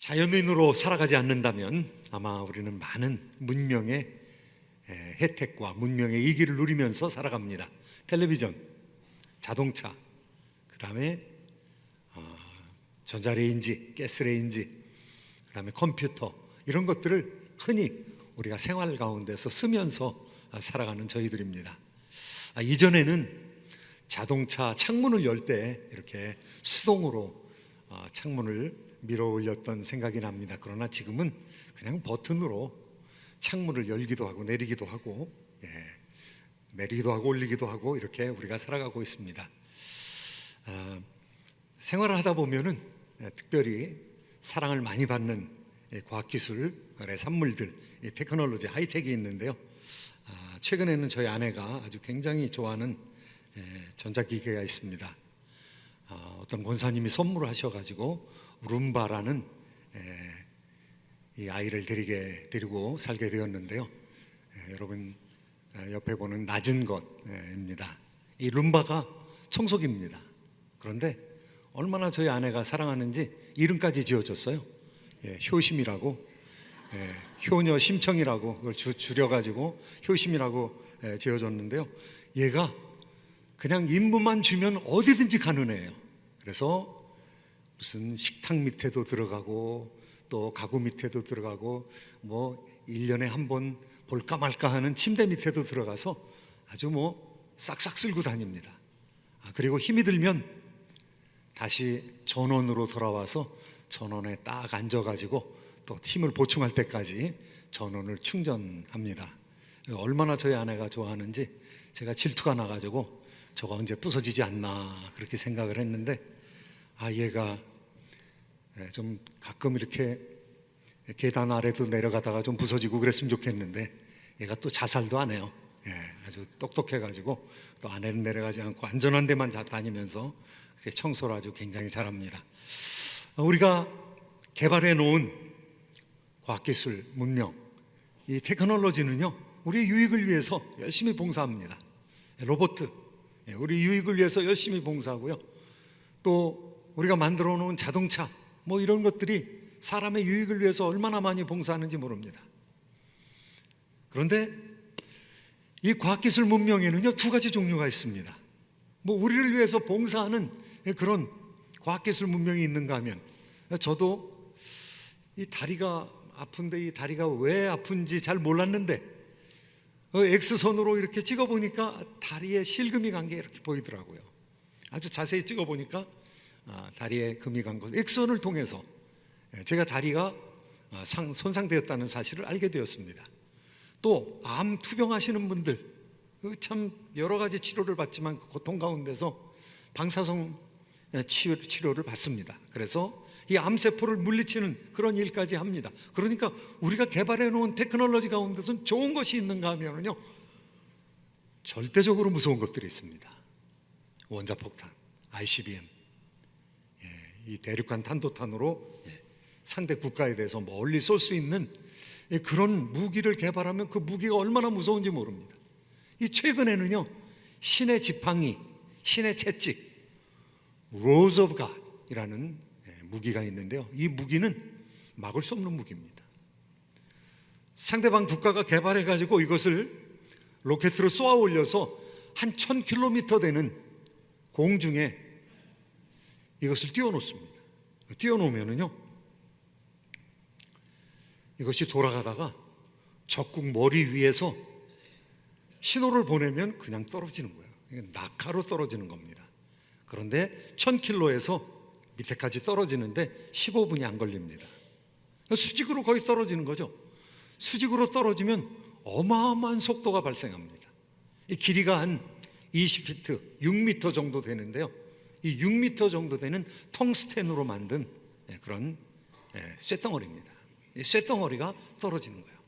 자연인으로 살아가지 않는다면 아마 우리는 많은 문명의 혜택과 문명의 이기를 누리면서 살아갑니다. 텔레비전, 자동차, 그 다음에 전자레인지, 가스레인지, 그 다음에 컴퓨터, 이런 것들을 흔히 우리가 생활 가운데서 쓰면서 살아가는 저희들입니다. 이전에는 자동차 창문을 열 때 이렇게 수동으로 창문을 밀어 올렸던 생각이 납니다. 그러나 지금은 그냥 버튼으로 창문을 열기도 하고 내리기도 하고, 내리기도 하고 올리기도 하고, 이렇게 우리가 살아가고 있습니다. 생활을 하다 보면은 특별히 사랑을 많이 받는 과학기술의 산물들, 테크놀로지, 하이텍이 있는데요. 최근에는 저희 아내가 아주 굉장히 좋아하는 전자기기가 있습니다. 어떤 권사님이 선물을 하셔가지고 룸바라는 이 아이를 데리고 살게 되었는데요. 여러분 옆에 보는 낮은 것입니다. 이 룸바가 청소기입니다. 그런데 얼마나 저희 아내가 사랑하는지 이름까지 지어줬어요. 효심이라고, 효녀 심청이라고 그걸 줄여가지고 효심이라고 지어줬는데요. 얘가 그냥 인부만 주면 어디든지 가는 애예요. 그래서 무슨 식탁 밑에도 들어가고 또 가구 밑에도 들어가고 뭐 1년에 한 번 볼까 말까 하는 침대 밑에도 들어가서 아주 싹싹 쓸고 다닙니다. 그리고 힘이 들면 다시 전원으로 돌아와서 전원에 딱 앉아가지고 또 힘을 보충할 때까지 전원을 충전합니다. 얼마나 저희 아내가 좋아하는지 제가 질투가 나가지고 저거 언제 부서지지 않나 그렇게 생각을 했는데, 얘가 좀 가끔 이렇게 계단 아래도 내려가다가 좀 부서지고 그랬으면 좋겠는데 얘가 또 자살도 안 해요. 아주 똑똑해가지고 또 아래는 내려가지 않고 안전한 데만 다니면서 청소를 아주 굉장히 잘합니다. 우리가 개발해 놓은 과학기술, 문명, 이 테크놀로지는요, 우리의 유익을 위해서 열심히 봉사합니다. 로봇, 우리 유익을 위해서 열심히 봉사하고요. 또 우리가 만들어 놓은 자동차, 이런 것들이 사람의 유익을 위해서 얼마나 많이 봉사하는지 모릅니다. 그런데 이 과학기술 문명에는요, 두 가지 종류가 있습니다. 우리를 위해서 봉사하는 그런 과학기술 문명이 있는가 하면, 저도 이 다리가 아픈데 이 다리가 왜 아픈지 잘 몰랐는데 X선으로 이렇게 찍어보니까 다리에 실금이 간 게 이렇게 보이더라고요. 아주 자세히 찍어보니까 다리에 금이 간 것, X선을 통해서 제가 다리가 손상되었다는 사실을 알게 되었습니다. 또 암 투병하시는 분들, 참 여러 가지 치료를 받지만 그 고통 가운데서 방사선 치료를 받습니다. 그래서 이 암세포를 물리치는 그런 일까지 합니다. 그러니까 우리가 개발해 놓은 테크놀로지 가운데서는 좋은 것이 있는가 하면요, 절대적으로 무서운 것들이 있습니다. 원자폭탄, ICBM, 이 대륙간 탄도탄으로 상대 국가에 대해서 멀리 쏠 수 있는 그런 무기를 개발하면 그 무기가 얼마나 무서운지 모릅니다. 이 최근에는요, 신의 지팡이, 신의 채찍, Rose of God이라는 무기가 있는데요, 이 무기는 막을 수 없는 무기입니다. 상대방 국가가 개발해 가지고 이것을 로켓으로 쏘아 올려서 한 1000km 되는 공중에 이것을 띄워놓습니다. 띄워놓으면은요, 이것이 돌아가다가 적국 머리 위에서 신호를 보내면 그냥 떨어지는 거예요. 이게 낙하로 떨어지는 겁니다. 그런데 1000km에서 밑에까지 떨어지는데 15분이 안 걸립니다. 수직으로 거의 떨어지는 거죠. 수직으로 떨어지면 어마어마한 속도가 발생합니다. 이 길이가 한 20피트, 6m 정도 되는데요, 이 6m 정도 되는 텅스텐으로 만든 그런 쇳덩어리입니다. 이 쇳덩어리가 떨어지는 거예요.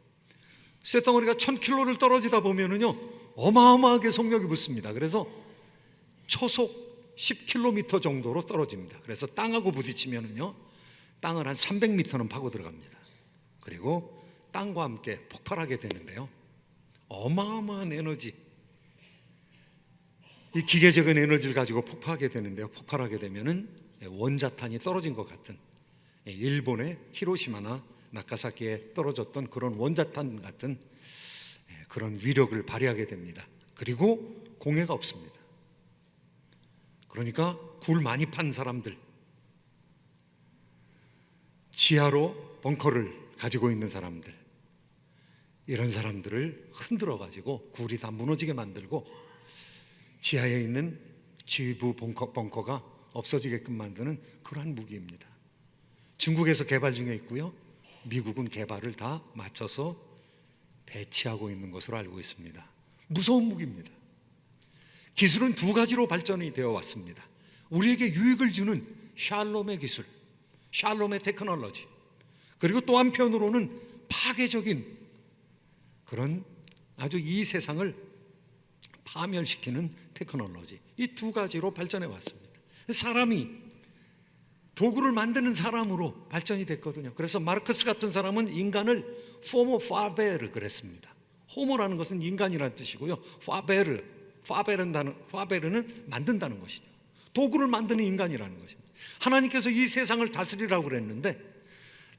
쇳덩어리가 1000km를 떨어지다 보면은요, 어마어마하게 속력이 붙습니다. 그래서 초속 10km 정도로 떨어집니다. 그래서 땅하고 부딪히면은요, 땅을 한 300m는 파고 들어갑니다. 그리고 땅과 함께 폭발하게 되는데요, 어마어마한 에너지, 이 기계적인 에너지를 가지고 폭발하게 되는데요, 폭발하게 되면은 원자탄이 떨어진 것 같은 일본의 히로시마나 나가사키에 떨어졌던 그런 원자탄 같은 그런 위력을 발휘하게 됩니다. 그리고 공해가 없습니다. 그러니까 굴 많이 판 사람들, 지하로 벙커를 가지고 있는 사람들, 이런 사람들을 흔들어 가지고 굴이 다 무너지게 만들고 지하에 있는 지휘부 벙커가 없어지게끔 만드는 그러한 무기입니다. 중국에서 개발 중에 있고요, 미국은 개발을 다 맞춰서 배치하고 있는 것으로 알고 있습니다. 무서운 무기입니다. 기술은 두 가지로 발전이 되어 왔습니다. 우리에게 유익을 주는 샬롬의 기술, 샬롬의 테크놀로지, 그리고 또 한편으로는 파괴적인 그런 아주 이 세상을 파멸시키는 테크놀로지, 이 두 가지로 발전해 왔습니다. 사람이 도구를 만드는 사람으로 발전이 됐거든요. 그래서 마르크스 같은 사람은 인간을 호모 파베르 그랬습니다. 호모라는 것은 인간이라는 뜻이고요, 파베르는 만든다는 것이죠. 도구를 만드는 인간이라는 것입니다. 하나님께서 이 세상을 다스리라고 그랬는데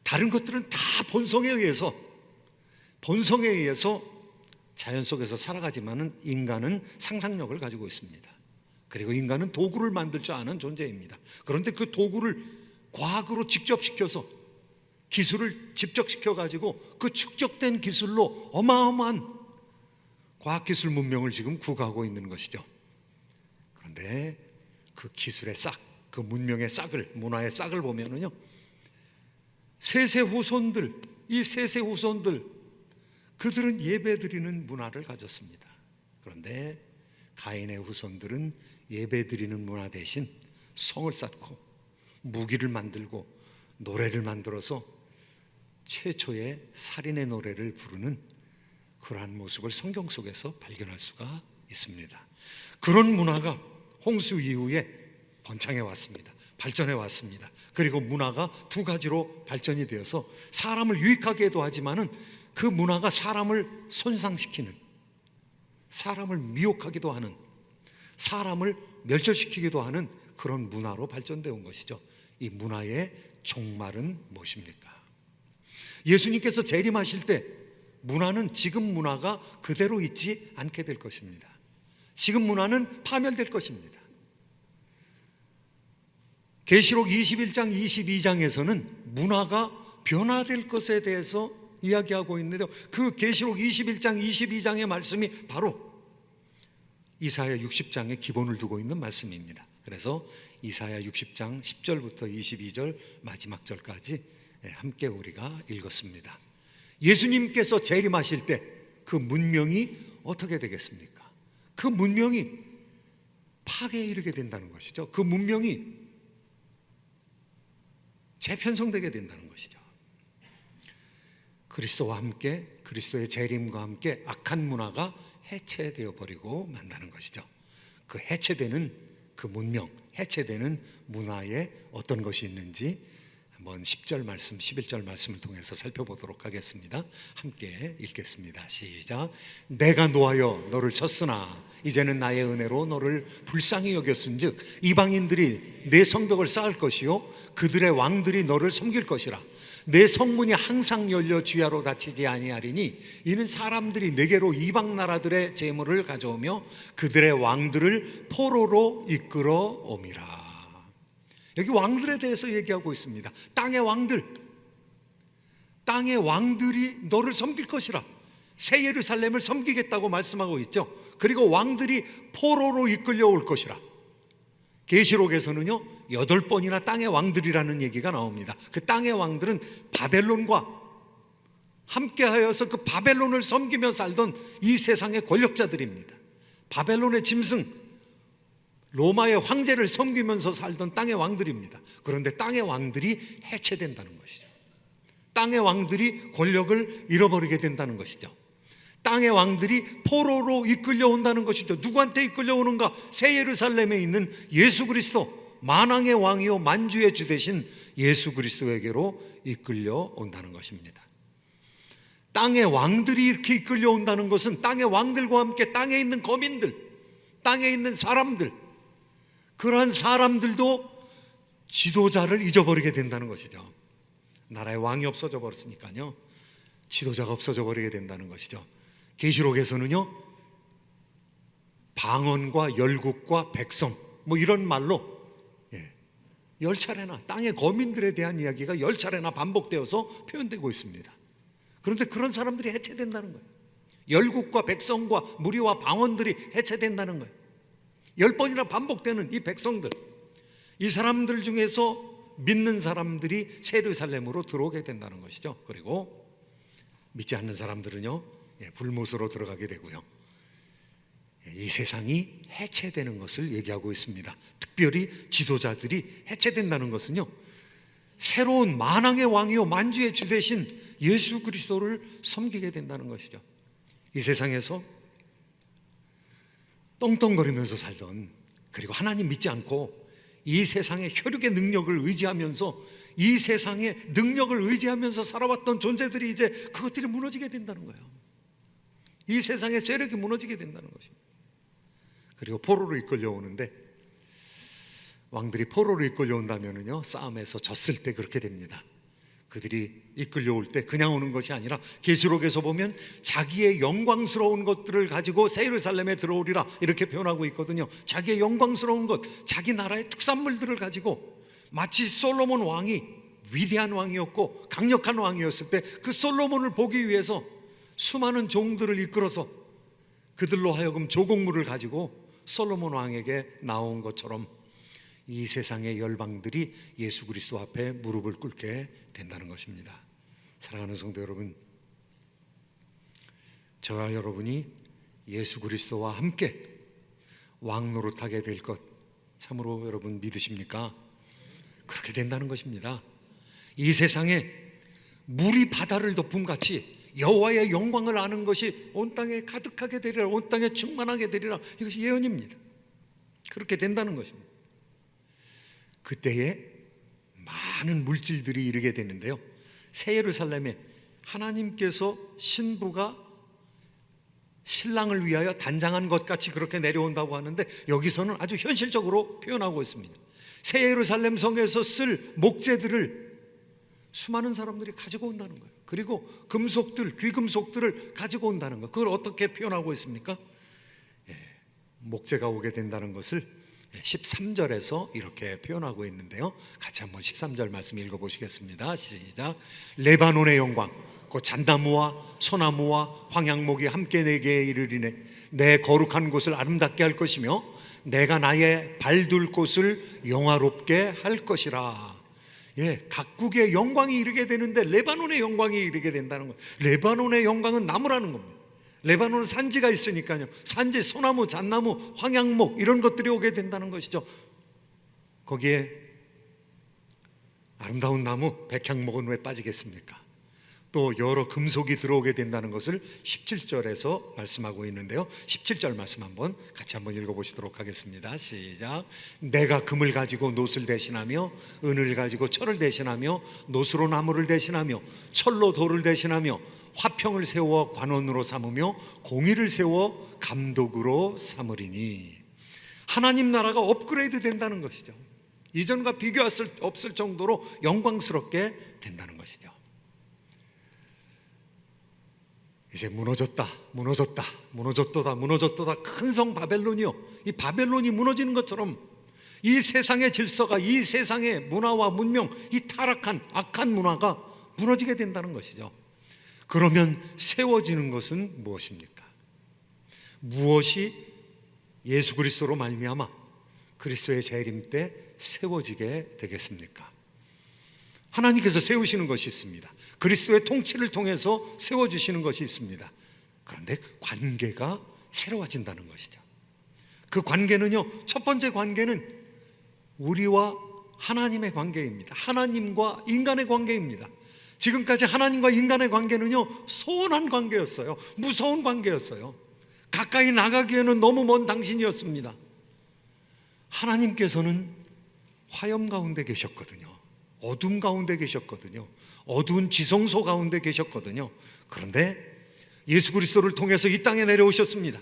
다른 것들은 다 본성에 의해서 자연 속에서 살아가지만은 인간은 상상력을 가지고 있습니다. 그리고 인간은 도구를 만들 줄 아는 존재입니다. 그런데 그 도구를 과학으로 직접시켜서, 기술을 집적시켜 가지고 그 축적된 기술로 어마어마한 과학기술 문명을 지금 구가하고 있는 것이죠. 그런데 그 기술의 싹, 그 문명의 싹을, 문화의 싹을 보면은요, 세세 후손들, 이 세세 후손들, 그들은 예배드리는 문화를 가졌습니다. 그런데 가인의 후손들은 예배드리는 문화 대신 성을 쌓고 무기를 만들고 노래를 만들어서 최초의 살인의 노래를 부르는 그러한 모습을 성경 속에서 발견할 수가 있습니다. 그런 문화가 홍수 이후에 번창해 왔습니다. 발전해 왔습니다. 그리고 문화가 두 가지로 발전이 되어서 사람을 유익하게도 하지만은 그 문화가 사람을 손상시키는, 사람을 미혹하기도 하는, 사람을 멸절시키기도 하는 그런 문화로 발전되어 온 것이죠. 이 문화의 종말은 무엇입니까? 예수님께서 재림하실 때 문화는 지금 문화가 그대로 있지 않게 될 것입니다. 지금 문화는 파멸될 것입니다. 계시록 21장 22장에서는 문화가 변화될 것에 대해서 이야기하고 있는데요, 그 계시록 21장 22장의 말씀이 바로 이사야 60장의 기본을 두고 있는 말씀입니다. 그래서 이사야 60장 10절부터 22절 마지막 절까지 함께 우리가 읽었습니다. 예수님께서 재림하실 때 그 문명이 어떻게 되겠습니까? 그 문명이 파괴에 이르게 된다는 것이죠. 그 문명이 재편성되게 된다는 것이죠. 그리스도와 함께, 그리스도의 재림과 함께 악한 문화가 해체되어 버리고 만다는 것이죠. 그 해체되는 그 문명, 해체되는 문화에 어떤 것이 있는지 한번 10절 말씀, 11절 말씀을 통해서 살펴보도록 하겠습니다. 함께 읽겠습니다. 시작. 내가 노하여 너를 쳤으나 이제는 나의 은혜로 너를 불쌍히 여겼은즉 이방인들이 내 성벽을 쌓을 것이요 그들의 왕들이 너를 섬길 것이라. 내 성문이 항상 열려 주야로 닫히지 아니하리니 이는 사람들이 내게로 이방 나라들의 재물을 가져오며 그들의 왕들을 포로로 이끌어 옴이라. 여기 왕들에 대해서 얘기하고 있습니다. 땅의 왕들, 땅의 왕들이 너를 섬길 것이라. 새 예루살렘을 섬기겠다고 말씀하고 있죠. 그리고 왕들이 포로로 이끌려 올 것이라. 계시록에서는요 8번이나 땅의 왕들이라는 얘기가 나옵니다. 그 땅의 왕들은 바벨론과 함께하여서 그 바벨론을 섬기며 살던 이 세상의 권력자들입니다. 바벨론의 짐승, 로마의 황제를 섬기면서 살던 땅의 왕들입니다. 그런데 땅의 왕들이 해체된다는 것이죠. 땅의 왕들이 권력을 잃어버리게 된다는 것이죠. 땅의 왕들이 포로로 이끌려 온다는 것이죠. 누구한테 이끌려 오는가? 새 예루살렘에 있는 예수 그리스도, 만왕의 왕이요 만주의 주 되신 예수 그리스도에게로 이끌려 온다는 것입니다. 땅의 왕들이 이렇게 이끌려 온다는 것은 땅의 왕들과 함께 땅에 있는 거민들, 땅에 있는 사람들, 그러한 사람들도 지도자를 잊어버리게 된다는 것이죠. 나라의 왕이 없어져 버렸으니까요, 지도자가 없어져 버리게 된다는 것이죠. 계시록에서는요, 방언과 열국과 백성 뭐 이런 말로 10차례나 땅의 거민들에 대한 이야기가 10차례나 반복되어서 표현되고 있습니다. 그런데 그런 사람들이 해체된다는 거예요. 열국과 백성과 무리와 방언들이 해체된다는 거예요. 10번이나 반복되는 이 백성들, 이 사람들 중에서 믿는 사람들이 새 예루살렘으로 들어오게 된다는 것이죠. 그리고 믿지 않는 사람들은요, 불못으로 들어가게 되고요, 이 세상이 해체되는 것을 얘기하고 있습니다. 특별히 지도자들이 해체된다는 것은요, 새로운 만왕의 왕이요 만주의 주 되신 예수 그리스도를 섬기게 된다는 것이죠. 이 세상에서 떵떵거리면서 살던, 그리고 하나님 믿지 않고 이 세상의 혈육의 능력을 의지하면서, 이 세상의 능력을 의지하면서 살아왔던 존재들이 이제 그것들이 무너지게 된다는 거예요. 이 세상의 세력이 무너지게 된다는 것입니다. 그리고 포로로 이끌려오는데, 왕들이 포로로 이끌려온다면은요, 싸움에서 졌을 때 그렇게 됩니다. 그들이 이끌려올 때 그냥 오는 것이 아니라, 계시록에서 보면 자기의 영광스러운 것들을 가지고 새 예루살렘에 들어오리라 이렇게 표현하고 있거든요. 자기의 영광스러운 것, 자기 나라의 특산물들을 가지고, 마치 솔로몬 왕이 위대한 왕이었고 강력한 왕이었을 때 그 솔로몬을 보기 위해서 수많은 종들을 이끌어서 그들로 하여금 조공물을 가지고 솔로몬 왕에게 나온 것처럼, 이 세상의 열방들이 예수 그리스도 앞에 무릎을 꿇게 된다는 것입니다. 사랑하는 성도 여러분, 저와 여러분이 예수 그리스도와 함께 왕 노릇하게 될 것 참으로 여러분 믿으십니까? 그렇게 된다는 것입니다. 이 세상에 물이 바다를 덮음같이 여호와의 영광을 아는 것이 온 땅에 가득하게 되리라, 온 땅에 충만하게 되리라, 이것이 예언입니다. 그렇게 된다는 것입니다. 그때에 많은 물질들이 이르게 되는데요, 새 예루살렘에 하나님께서 신부가 신랑을 위하여 단장한 것 같이 그렇게 내려온다고 하는데, 여기서는 아주 현실적으로 표현하고 있습니다. 새 예루살렘 성에서 쓸 목재들을 수많은 사람들이 가지고 온다는 거예요. 그리고 금속들, 귀금속들을 가지고 온다는 거, 그걸 어떻게 표현하고 있습니까? 목재가 오게 된다는 것을 13절에서 이렇게 표현하고 있는데요, 같이 한번 13절 말씀 읽어보시겠습니다. 시작. 레바논의 영광, 곧 잣나무와 소나무와 황양목이 함께 내게 이르리네. 내 거룩한 곳을 아름답게 할 것이며 내가 나의 발둘 곳을 영화롭게 할 것이라. 각국의 영광이 이르게 되는데 레바논의 영광이 이르게 된다는 거예요. 레바논의 영광은 나무라는 겁니다. 레바논은 산지가 있으니까요, 산지, 소나무, 잣나무, 황양목 이런 것들이 오게 된다는 것이죠. 거기에 아름다운 나무, 백향목은 왜 빠지겠습니까? 또 여러 금속이 들어오게 된다는 것을 17절에서 말씀하고 있는데요, 17절 말씀 같이 한번 읽어보시도록 하겠습니다. 시작. 내가 금을 가지고 놋을 대신하며 은을 가지고 철을 대신하며 놋으로 나무를 대신하며 철로 돌을 대신하며 화평을 세워 관원으로 삼으며 공의를 세워 감독으로 삼으리니. 하나님 나라가 업그레이드 된다는 것이죠. 이전과 비교할 수 없을 정도로 영광스럽게 된다는 것이죠. 이제 무너졌다 큰 성 바벨론이요, 이 바벨론이 무너지는 것처럼 이 세상의 질서가, 이 세상의 문화와 문명, 이 타락한 악한 문화가 무너지게 된다는 것이죠. 그러면 세워지는 것은 무엇입니까? 무엇이 예수 그리스도로 말미암아 그리스도의 재림 때 세워지게 되겠습니까? 하나님께서 세우시는 것이 있습니다. 그리스도의 통치를 통해서 세워주시는 것이 있습니다. 그런데 관계가 새로워진다는 것이죠. 그 관계는요, 첫 번째 관계는 우리와 하나님의 관계입니다. 하나님과 인간의 관계입니다. 지금까지 하나님과 인간의 관계는요, 소원한 관계였어요. 무서운 관계였어요. 가까이 나가기에는 너무 먼 당신이었습니다. 하나님께서는 화염 가운데 계셨거든요. 어둠 가운데 계셨거든요. 어두운 지성소 가운데 계셨거든요. 그런데 예수 그리스도를 통해서 이 땅에 내려오셨습니다.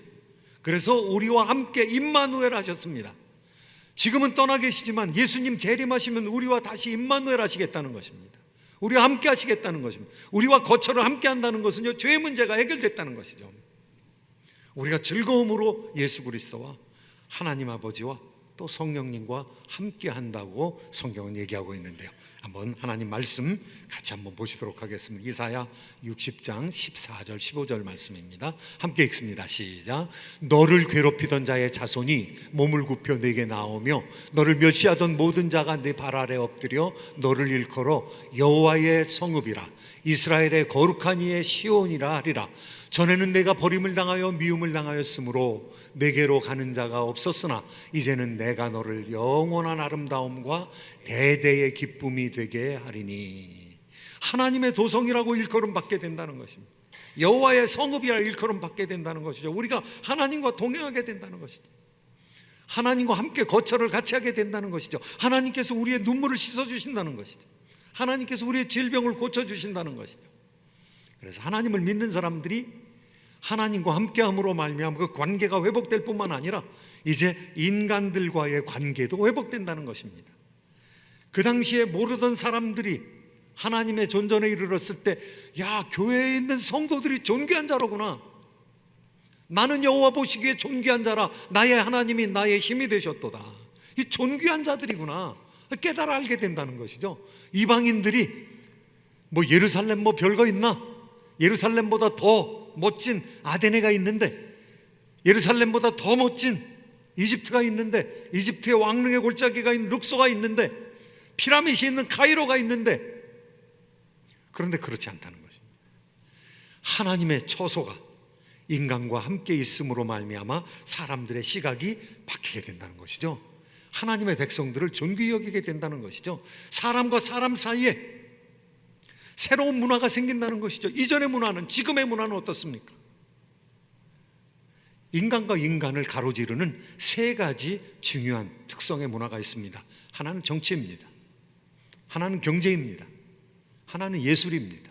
그래서 우리와 함께 임마누엘 하셨습니다. 지금은 떠나 계시지만 예수님 재림하시면 우리와 다시 임마누엘 하시겠다는 것입니다. 우리와 함께 하시겠다는 것입니다. 우리와 거처를 함께 한다는 것은요, 죄의 문제가 해결됐다는 것이죠. 우리가 즐거움으로 예수 그리스도와 하나님 아버지와 또 성령님과 함께 한다고 성경은 얘기하고 있는데요, 한번 하나님 말씀 같이 한번 보시도록 하겠습니다. 이사야 60장 14절 15절 말씀입니다. 함께 읽습니다. 시작. 너를 괴롭히던 자의 자손이 몸을 굽혀 내게 나오며 너를 멸시하던 모든 자가 네 발 아래 엎드려 너를 일컬어 여호와의 성읍이라 이스라엘의 거룩한 이의 시온이라 하리라. 전에는 내가 버림을 당하여 미움을 당하였으므로 내게로 가는 자가 없었으나 이제는 내가 너를 영원한 아름다움과 대대의 기쁨이 되게 하리니. 하나님의 도성이라고 일컬음 받게 된다는 것입니다. 여호와의 성읍이라 일컬음 받게 된다는 것이죠. 우리가 하나님과 동행하게 된다는 것이죠. 하나님과 함께 거처를 같이 하게 된다는 것이죠. 하나님께서 우리의 눈물을 씻어주신다는 것이죠. 하나님께서 우리의 질병을 고쳐주신다는 것이죠. 그래서 하나님을 믿는 사람들이 하나님과 함께함으로 말미암아 그 관계가 회복될 뿐만 아니라 이제 인간들과의 관계도 회복된다는 것입니다. 그 당시에 모르던 사람들이 하나님의 존전에 이르렀을 때, 야, 교회에 있는 성도들이 존귀한 자로구나, 나는 여호와 보시기에 존귀한 자라, 나의 하나님이 나의 힘이 되셨도다, 이 존귀한 자들이구나 깨달아 알게 된다는 것이죠. 이방인들이 뭐 예루살렘 뭐 별거 있나, 예루살렘보다 더 멋진 아데네가 있는데, 예루살렘보다 더 멋진 이집트가 있는데, 이집트의 왕릉의 골짜기가 있는 룩소가 있는데, 피라밋이 있는 카이로가 있는데, 그런데 그렇지 않다는 것입니다. 하나님의 처소가 인간과 함께 있음으로 말미암아 사람들의 시각이 바뀌게 된다는 것이죠. 하나님의 백성들을 존귀히 여기게 된다는 것이죠. 사람과 사람 사이에 새로운 문화가 생긴다는 것이죠. 이전의 문화는, 지금의 문화는 어떻습니까? 인간과 인간을 가로지르는 세 가지 중요한 특성의 문화가 있습니다. 하나는 정치입니다. 하나는 경제입니다. 하나는 예술입니다.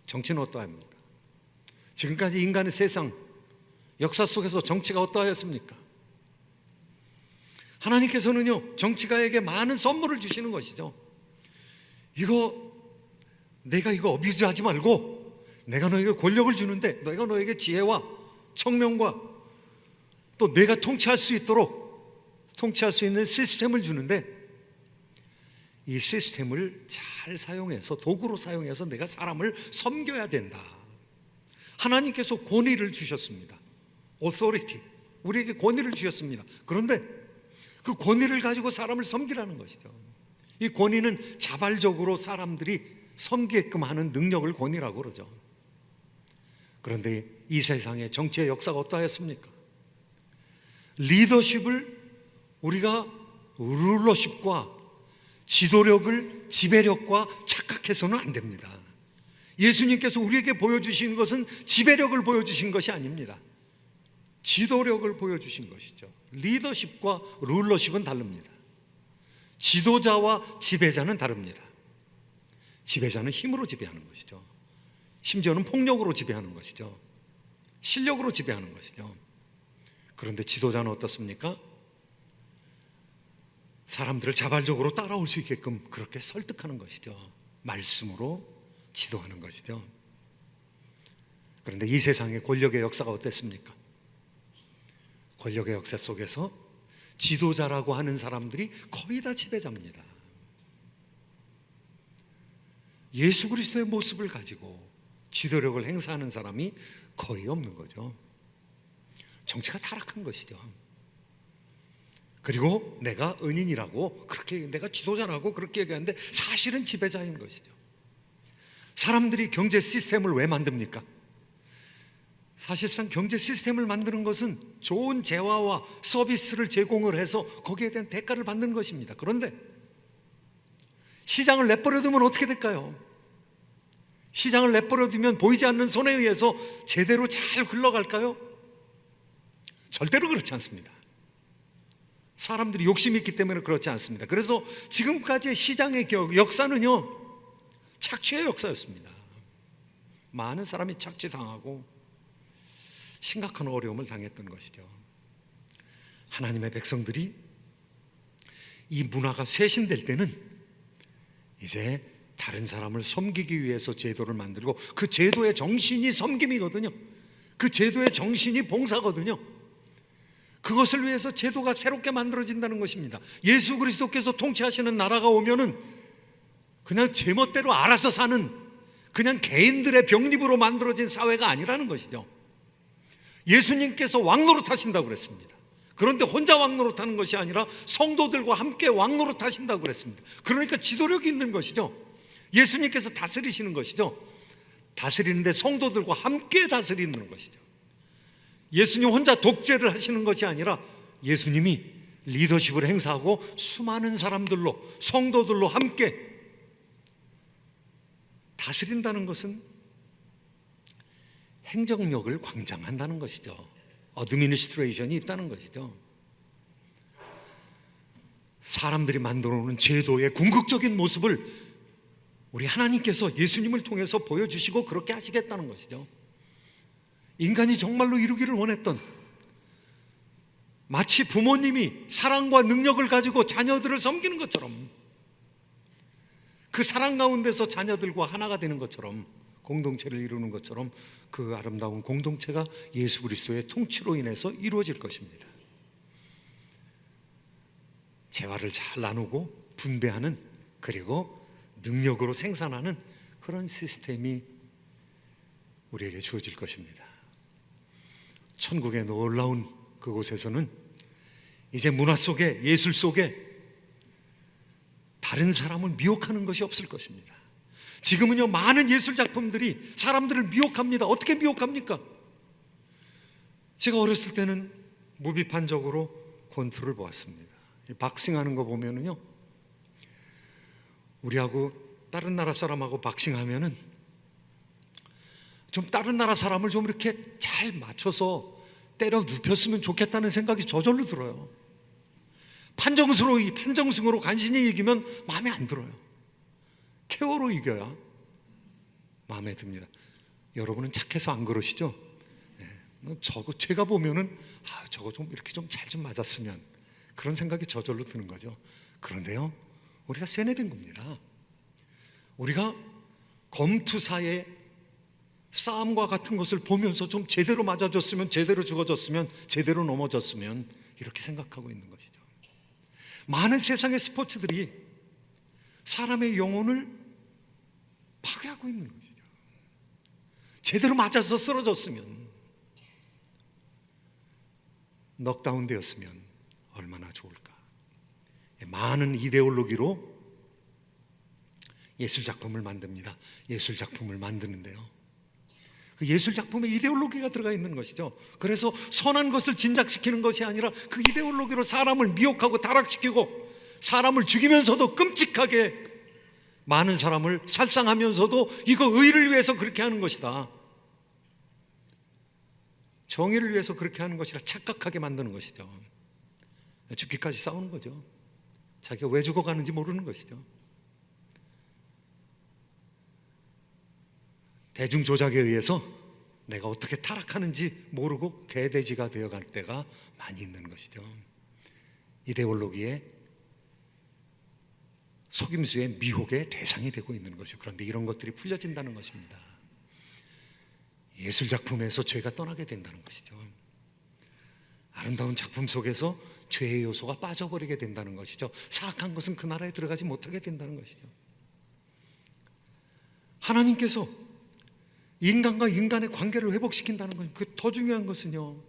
정치는 어떠합니까? 지금까지 인간의 세상, 역사 속에서 정치가 어떠하였습니까? 하나님께서는요, 정치가에게 많은 선물을 주시는 것이죠. 내가 이거 어비즈하지 말고 내가 너에게 권력을 주는데, 내가 너에게 지혜와 청명과 또 내가 통치할 수 있는 시스템을 주는데, 이 시스템을 잘 사용해서, 도구로 사용해서 내가 사람을 섬겨야 된다. 하나님께서 권위를 주셨습니다. authority, 우리에게 권위를 주셨습니다. 그런데 그 권위를 가지고 사람을 섬기라는 것이죠. 이 권위는 자발적으로 사람들이 섬기게끔 하는 능력을 권위라고 그러죠. 그런데 이 세상의 정치의 역사가 어떠하였습니까? 리더십을 우리가 룰러십과 지도력을 지배력과 착각해서는 안 됩니다. 예수님께서 우리에게 보여주신 것은 지배력을 보여주신 것이 아닙니다. 지도력을 보여주신 것이죠. 리더십과 룰러십은 다릅니다. 지도자와 지배자는 다릅니다. 지배자는 힘으로 지배하는 것이죠. 심지어는 폭력으로 지배하는 것이죠. 실력으로 지배하는 것이죠. 그런데 지도자는 어떻습니까? 사람들을 자발적으로 따라올 수 있게끔 그렇게 설득하는 것이죠. 말씀으로 지도하는 것이죠. 그런데 이 세상의 권력의 역사가 어땠습니까? 권력의 역사 속에서 지도자라고 하는 사람들이 거의 다 지배자입니다. 예수 그리스도의 모습을 가지고 지도력을 행사하는 사람이 거의 없는 거죠. 정치가 타락한 것이죠. 그리고 내가 은인이라고 그렇게, 내가 지도자라고 그렇게 얘기하는데 사실은 지배자인 것이죠. 사람들이 경제 시스템을 왜 만듭니까? 사실상 경제 시스템을 만드는 것은 좋은 재화와 서비스를 제공을 해서 거기에 대한 대가를 받는 것입니다. 그런데 시장을 내버려두면 어떻게 될까요? 시장을 내버려두면 보이지 않는 손에 의해서 제대로 잘 흘러갈까요? 절대로 그렇지 않습니다. 사람들이 욕심이 있기 때문에 그렇지 않습니다. 그래서 지금까지의 시장의 역사는요, 착취의 역사였습니다. 많은 사람이 착취당하고 심각한 어려움을 당했던 것이죠. 하나님의 백성들이 이 문화가 쇄신될 때는 이제 다른 사람을 섬기기 위해서 제도를 만들고, 그 제도의 정신이 섬김이거든요. 그 제도의 정신이 봉사거든요. 그것을 위해서 제도가 새롭게 만들어진다는 것입니다. 예수 그리스도께서 통치하시는 나라가 오면은 그냥 제멋대로 알아서 사는 그냥 개인들의 병립으로 만들어진 사회가 아니라는 것이죠. 예수님께서 왕노릇 하신다고 그랬습니다. 그런데 혼자 왕노릇 하는 것이 아니라 성도들과 함께 왕노릇 하신다고 그랬습니다. 그러니까 지도력이 있는 것이죠. 예수님께서 다스리시는 것이죠. 다스리는데 성도들과 함께 다스리는 것이죠. 예수님 혼자 독재를 하시는 것이 아니라 예수님이 리더십을 행사하고 수많은 사람들로, 성도들로 함께 다스린다는 것은 행정력을 광장한다는 것이죠. 어드미니스트레이션이 있다는 것이죠. 사람들이 만들어 놓은 제도의 궁극적인 모습을 우리 하나님께서 예수님을 통해서 보여주시고 그렇게 하시겠다는 것이죠. 인간이 정말로 이루기를 원했던, 마치 부모님이 사랑과 능력을 가지고 자녀들을 섬기는 것처럼, 그 사랑 가운데서 자녀들과 하나가 되는 것처럼, 공동체를 이루는 것처럼 그 아름다운 공동체가 예수 그리스도의 통치로 인해서 이루어질 것입니다. 재화를 잘 나누고 분배하는, 그리고 능력으로 생산하는 그런 시스템이 우리에게 주어질 것입니다. 천국의 놀라운 그곳에서는 이제 문화 속에, 예술 속에 다른 사람을 미혹하는 것이 없을 것입니다. 지금은요, 많은 예술 작품들이 사람들을 미혹합니다. 어떻게 미혹합니까? 제가 어렸을 때는 무비판적으로 권투를 보았습니다. 박싱하는 거 보면은요, 우리하고 다른 나라 사람하고 박싱하면은 좀 다른 나라 사람을 좀 이렇게 잘 맞춰서 때려 눕혔으면 좋겠다는 생각이 저절로 들어요. 판정승으로 간신히 이기면 마음에 안 들어요. KO로 이겨야 마음에 듭니다. 여러분은 착해서 안 그러시죠? 제가 보면은 저거 좀 이렇게 좀 잘 좀 맞았으면, 그런 생각이 저절로 드는 거죠. 그런데요, 우리가 세뇌된 겁니다. 우리가 검투사의 싸움과 같은 것을 보면서 좀 제대로 맞아줬으면, 제대로 죽어줬으면, 제대로 넘어졌으면, 이렇게 생각하고 있는 것이죠. 많은 세상의 스포츠들이 사람의 영혼을 파괴하고 있는 것이죠. 제대로 맞아서 쓰러졌으면, 넉다운 되었으면 얼마나 좋을까. 많은 이데올로기로 예술작품을 만듭니다. 예술작품을 만드는데요, 그 예술작품에 이데올로기가 들어가 있는 것이죠. 그래서 선한 것을 진작시키는 것이 아니라 그 이데올로기로 사람을 미혹하고 타락시키고, 사람을 죽이면서도 끔찍하게 많은 사람을 살상하면서도 이거 의를 위해서 그렇게 하는 것이다, 정의를 위해서 그렇게 하는 것이라 착각하게 만드는 것이죠. 죽기까지 싸우는 거죠. 자기가 왜 죽어가는지 모르는 것이죠. 대중 조작에 의해서 내가 어떻게 타락하는지 모르고 개돼지가 되어갈 때가 많이 있는 것이죠. 이데올로기의 속임수의 미혹의 대상이 되고 있는 것이죠. 그런데 이런 것들이 풀려진다는 것입니다. 예술작품에서 죄가 떠나게 된다는 것이죠. 아름다운 작품 속에서 죄의 요소가 빠져버리게 된다는 것이죠. 사악한 것은 그 나라에 들어가지 못하게 된다는 것이죠. 하나님께서 인간과 인간의 관계를 회복시킨다는 거예요. 그 더 중요한 것은요,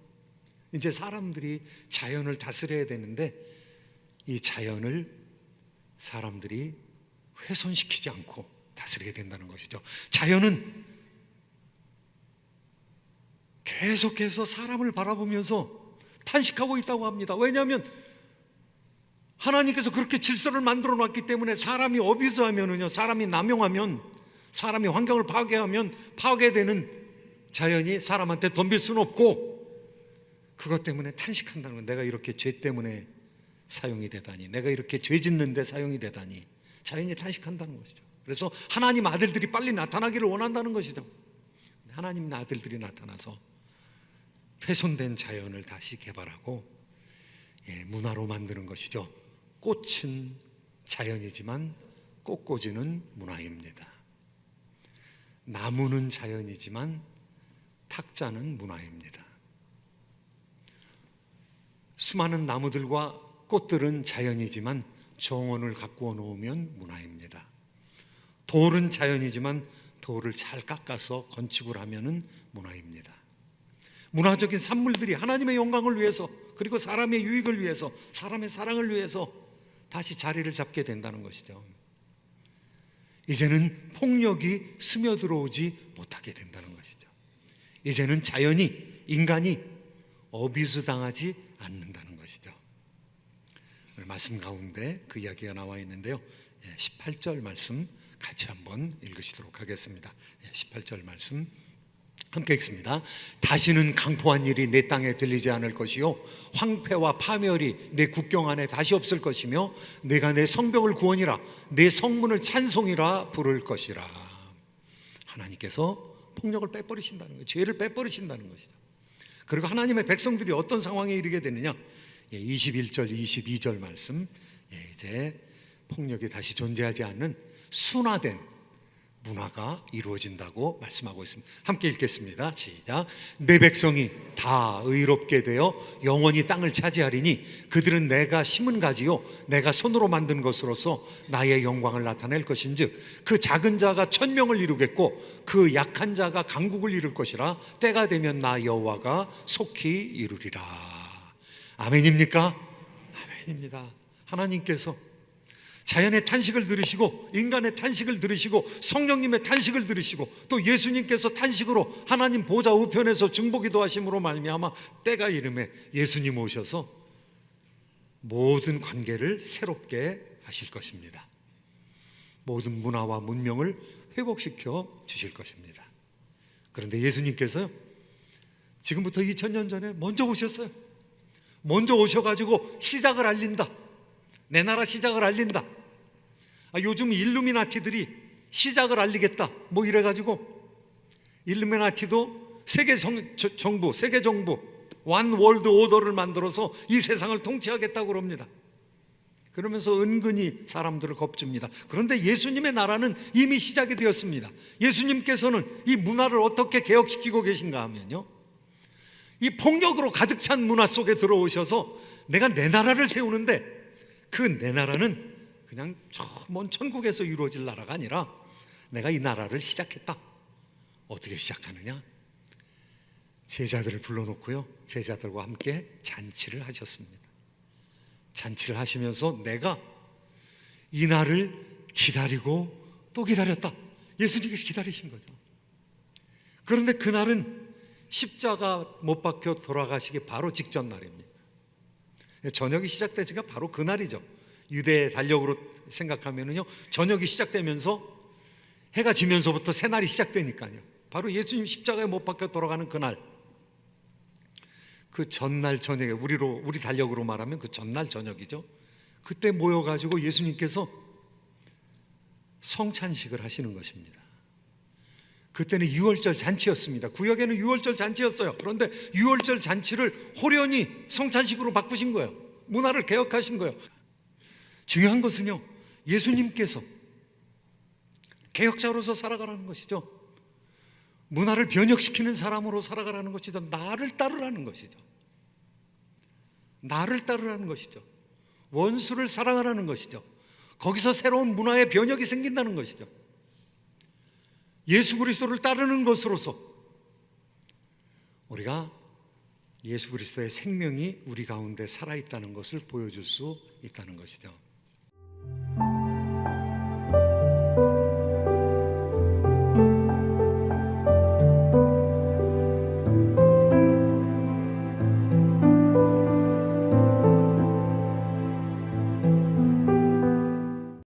이제 사람들이 자연을 다스려야 되는데 이 자연을 사람들이 훼손시키지 않고 다스리게 된다는 것이죠. 자연은 계속해서 사람을 바라보면서 탄식하고 있다고 합니다. 왜냐하면 하나님께서 그렇게 질서를 만들어 놨기 때문에, 사람이 어비스하면은요, 사람이 남용하면, 사람이 환경을 파괴하면 파괴되는 자연이 사람한테 덤빌 수는 없고, 그것 때문에 탄식한다는 건, 내가 이렇게 죄 때문에 사용이 되다니, 내가 이렇게 죄 짓는데 사용이 되다니, 자연이 탄식한다는 것이죠. 그래서 하나님 아들들이 빨리 나타나기를 원한다는 것이죠. 하나님 아들들이 나타나서 훼손된 자연을 다시 개발하고 문화로 만드는 것이죠. 꽃은 자연이지만 꽃꽂이는 문화입니다. 나무는 자연이지만 탁자는 문화입니다. 수많은 나무들과 꽃들은 자연이지만 정원을 가꾸어 놓으면 문화입니다. 돌은 자연이지만 돌을 잘 깎아서 건축을 하면 문화입니다. 문화적인 산물들이 하나님의 영광을 위해서, 그리고 사람의 유익을 위해서, 사람의 사랑을 위해서 다시 자리를 잡게 된다는 것이죠. 이제는 폭력이 스며들어오지 못하게 된다는 것이죠. 이제는 자연이, 인간이 어비스 당하지 않는다는 것이죠. 오늘 말씀 가운데 그 이야기가 나와 있는데요, 18절 말씀 같이 한번 읽으시도록 하겠습니다. 18절 말씀 함께 읽습니다. 다시는 강포한 일이 내 땅에 들리지 않을 것이요, 황폐와 파멸이 내 국경 안에 다시 없을 것이며, 내가 내 성벽을 구원이라, 내 성문을 찬송이라 부를 것이라. 하나님께서 폭력을 빼버리신다는 거예요. 죄를 빼버리신다는 것이죠. 그리고 하나님의 백성들이 어떤 상황에 이르게 되느냐, 21절 22절 말씀, 이제 폭력이 다시 존재하지 않는 순화된 문화가 이루어진다고 말씀하고 있습니다. 함께 읽겠습니다. 시작. 내 백성이 다 의롭게 되어 영원히 땅을 차지하리니 그들은 내가 심은 가지요 내가 손으로 만든 것으로서 나의 영광을 나타낼 것인즉 그 작은 자가 천명을 이루겠고 그 약한 자가 강국을 이룰 것이라. 때가 되면 나 여호와가 속히 이루리라. 아멘입니까? 아멘입니다. 하나님께서 자연의 탄식을 들으시고 인간의 탄식을 들으시고 성령님의 탄식을 들으시고 또 예수님께서 탄식으로 하나님 보좌 우편에서 중보기도 하심으로 말미암아 때가 이름에 예수님 오셔서 모든 관계를 새롭게 하실 것입니다. 모든 문화와 문명을 회복시켜 주실 것입니다. 그런데 예수님께서요, 지금부터 2000년 전에 먼저 오셨어요. 먼저 오셔가지고 시작을 알린다. 내 나라 시작을 알린다. 요즘 일루미나티들이 시작을 알리겠다 뭐 이래가지고 일루미나티도 세계 정부 원 월드 오더를 만들어서 이 세상을 통치하겠다고 그럽니다. 그러면서 은근히 사람들을 겁줍니다. 그런데 예수님의 나라는 이미 시작이 되었습니다. 예수님께서는 이 문화를 어떻게 개혁시키고 계신가 하면요, 이 폭력으로 가득 찬 문화 속에 들어오셔서 내가 내 나라를 세우는데 그 내 나라는 그냥 먼 천국에서 이루어질 나라가 아니라 내가 이 나라를 시작했다. 어떻게 시작하느냐? 제자들을 불러놓고요, 제자들과 함께 잔치를 하셨습니다. 잔치를 하시면서 내가 이 날을 기다리고 또 기다렸다. 예수님께서 기다리신 거죠. 그런데 그날은 십자가 못 박혀 돌아가시기 바로 직전 날입니다. 저녁이 시작되지가 바로 그날이죠. 유대 달력으로 생각하면은요, 저녁이 시작되면서 해가 지면서부터 새날이 시작되니까요. 바로 예수님 십자가에 못 박혀 돌아가는 그날, 그 전날 저녁에 우리 달력으로 말하면 그 전날 저녁이죠. 그때 모여가지고 예수님께서 성찬식을 하시는 것입니다. 그때는 유월절 잔치였습니다. 구약에는 유월절 잔치였어요. 그런데 유월절 잔치를 호련히 성찬식으로 바꾸신 거예요. 문화를 개혁하신 거예요. 중요한 것은요, 예수님께서 개혁자로서 살아가라는 것이죠. 문화를 변혁시키는 사람으로 살아가라는 것이죠. 나를 따르라는 것이죠. 나를 따르라는 것이죠. 원수를 사랑하라는 것이죠. 거기서 새로운 문화의 변혁이 생긴다는 것이죠. 예수 그리스도를 따르는 것으로서 우리가 예수 그리스도의 생명이 우리 가운데 살아있다는 것을 보여줄 수 있다는 것이죠.